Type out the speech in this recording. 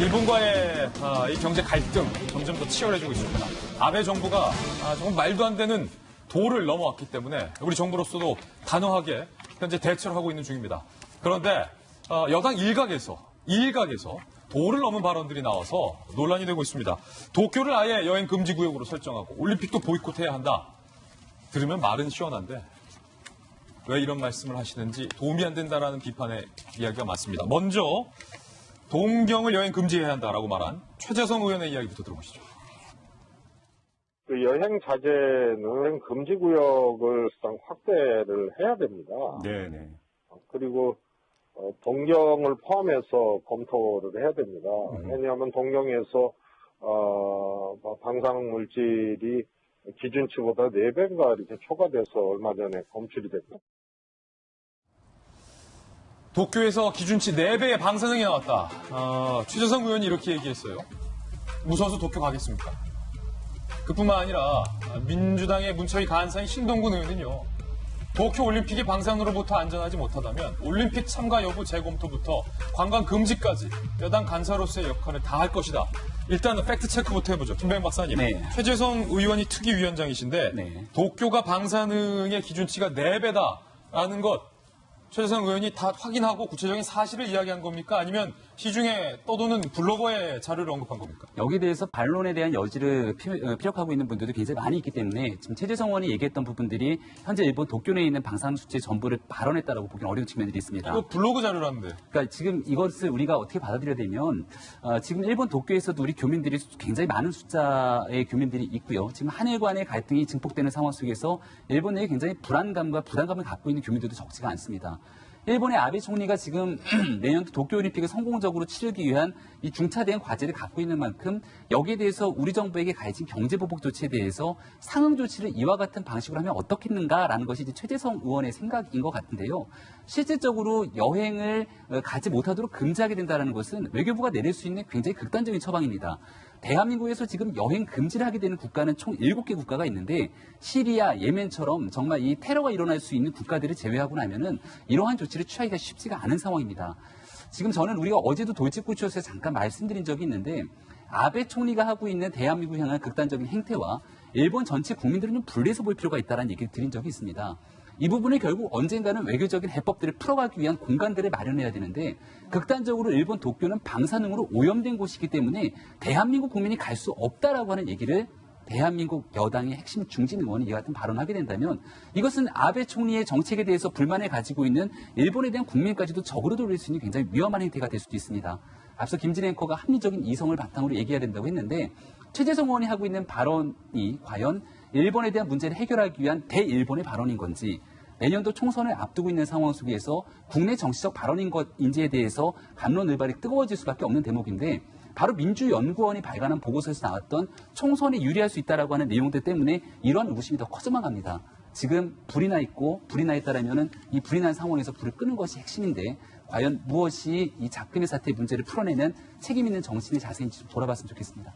일본과의 이 경제 갈등 점점 더 치열해지고 있습니다. 아베 정부가 조금 말도 안 되는 도를 넘어왔기 때문에 우리 정부로서도 단호하게 현재 대처를 하고 있는 중입니다. 그런데 여당 일각에서 도를 넘은 발언들이 나와서 논란이 되고 있습니다. 도쿄를 아예 여행 금지 구역으로 설정하고 올림픽도 보이콧해야 한다. 들으면 말은 시원한데 왜 이런 말씀을 하시는지 도움이 안 된다라는 비판의 이야기가 많습니다. 먼저 동경을 여행 금지해야 한다라고 말한 최재성 의원의 이야기부터 들어보시죠. 그 여행 자제는 금지 구역을 확대를 해야 됩니다. 네네. 그리고 동경을 포함해서 검토를 해야 됩니다. 왜냐하면 동경에서 방사능 물질이 기준치보다 4배인가 이렇게 초과돼서 얼마 전에 검출이 됐고. 도쿄에서 기준치 4배의 방사능이 나왔다. 최재성 의원이 이렇게 얘기했어요. 무서워서 도쿄 가겠습니까? 그뿐만 아니라 민주당의 문철희 간사인 신동근 의원은요. 도쿄올림픽이 방사능으로부터 안전하지 못하다면 올림픽 참가 여부 재검토부터 관광 금지까지 여당 간사로서의 역할을 다할 것이다. 일단은 팩트체크부터 해보죠. 김병현 박사님. 네. 최재성 의원이 특위위원장이신데 네. 도쿄가 방사능의 기준치가 4배다라는 것 최재성 의원이 다 확인하고 구체적인 사실을 이야기한 겁니까? 아니면 시중에 떠도는 블로거의 자료를 언급한 겁니까? 여기에 대해서 반론에 대한 여지를 피력하고 있는 분들도 굉장히 많이 있기 때문에 지금 최재성 의원이 얘기했던 부분들이 현재 일본 도쿄 내에 있는 방사능 수치 전부를 발언했다라고 보기는 어려운 측면들이 있습니다. 이거 블로그 자료라는데. 그러니까 지금 이것을 우리가 어떻게 받아들여야 되면 지금 일본 도쿄에서도 우리 교민들이 굉장히 많은 숫자의 교민들이 있고요. 지금 한일 간의 갈등이 증폭되는 상황 속에서 일본 내에 굉장히 불안감과 부담감을 갖고 있는 교민들도 적지가 않습니다. 일본의 아베 총리가 지금 내년 도쿄올림픽을 성공적으로 치르기 위한 이 중차대한 과제를 갖고 있는 만큼 여기에 대해서 우리 정부에게 가해진 경제보복 조치에 대해서 상응 조치를 이와 같은 방식으로 하면 어떻겠는가라는 것이 이제 최재성 의원의 생각인 것 같은데요. 실질적으로 여행을 가지 못하도록 금지하게 된다는 것은 외교부가 내릴 수 있는 굉장히 극단적인 처방입니다. 대한민국에서 지금 여행 금지를 하게 되는 국가는 총 7개 국가가 있는데 시리아, 예멘처럼 정말 이 테러가 일어날 수 있는 국가들을 제외하고 나면은 이러한 조치를 취하기가 쉽지가 않은 상황입니다. 지금 저는 우리가 어제도 돌직구쇼에서 잠깐 말씀드린 적이 있는데 아베 총리가 하고 있는 대한민국 향한 극단적인 행태와 일본 전체 국민들은 좀 분리해서 볼 필요가 있다는 얘기를 드린 적이 있습니다. 이 부분을 결국 언젠가는 외교적인 해법들을 풀어가기 위한 공간들을 마련해야 되는데 극단적으로 일본 도쿄는 방사능으로 오염된 곳이기 때문에 대한민국 국민이 갈 수 없다라고 하는 얘기를 대한민국 여당의 핵심 중진 의원이 이와 같은 발언을 하게 된다면 이것은 아베 총리의 정책에 대해서 불만을 가지고 있는 일본에 대한 국민까지도 적으로 돌릴 수 있는 굉장히 위험한 행태가 될 수도 있습니다. 앞서 김진애 앵커가 합리적인 이성을 바탕으로 얘기해야 된다고 했는데 최재성 의원이 하고 있는 발언이 과연 일본에 대한 문제를 해결하기 위한 대일본의 발언인 건지 내년도 총선을 앞두고 있는 상황 속에서 국내 정치적 발언인 것인지에 대해서 갑론을발이 뜨거워질 수밖에 없는 대목인데 바로 민주연구원이 발간한 보고서에서 나왔던 총선에 유리할 수 있다라고 하는 내용들 때문에 이러한 의구심이 더 커져만 갑니다. 지금 불이 나 있고 불이 나 있다라면은 이 불이 난 상황에서 불을 끄는 것이 핵심인데 과연 무엇이 이 작금의 사태의 문제를 풀어내는 책임 있는 정치인의 자세인지 좀 돌아봤으면 좋겠습니다.